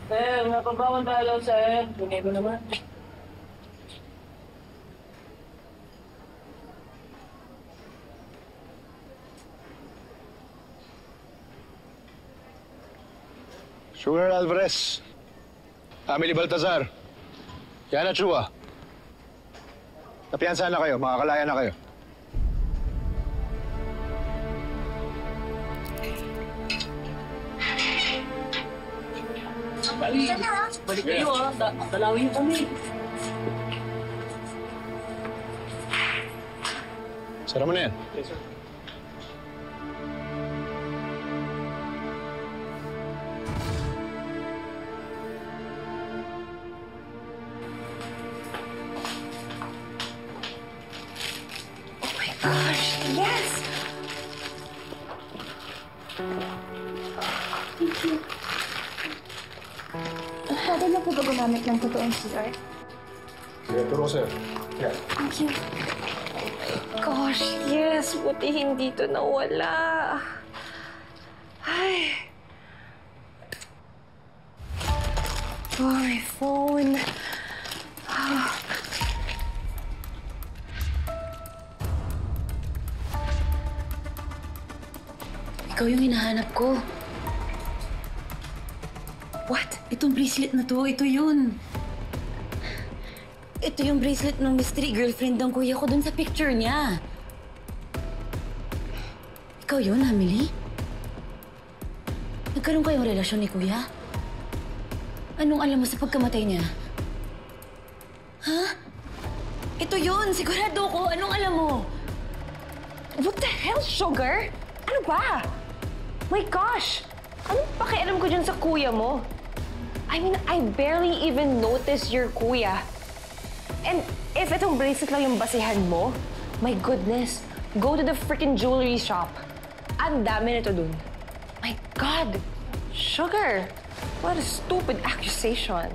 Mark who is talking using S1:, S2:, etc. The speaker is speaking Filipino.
S1: Napabawan tayo, sir. Bigay ko naman.
S2: Sugar Alvarez, Emily Baltazar, Yana Chua. Napiyansahan na kayo, makakalaya na kayo.
S1: Balik kayo, ha? Dalawin kami.
S2: Sara mo na yan.
S1: Yes, sir.
S3: Gosh, yes! Thank you. Pwede na po ba gumamit ng totoong CR?
S2: Sige, turo sir. Yeah.
S3: Thank you.
S4: Gosh, yes. Buti hindi to nawala. Ay. Oh, my phone.
S5: Ikaw yung hinahanap ko. What? Itong bracelet na to, ito yun. Ito yung bracelet ng mystery girlfriend ng kuya ko dun sa picture niya. Ikaw yun, Emily? Nagkaroon kayong relasyon ni kuya? Anong alam mo sa pagkamatay niya? Ha? Ito yun, sigurado ko. Anong alam mo?
S4: What the hell, Sugar? Ano ba? My gosh! Anong pakialam ko dyan sa kuya mo? I mean, I barely even noticed your kuya. And if itong bracelet lang yung basihan mo, my goodness, go to the freaking jewelry shop. Ang dami nito dun. My God! Sugar! What a stupid accusation.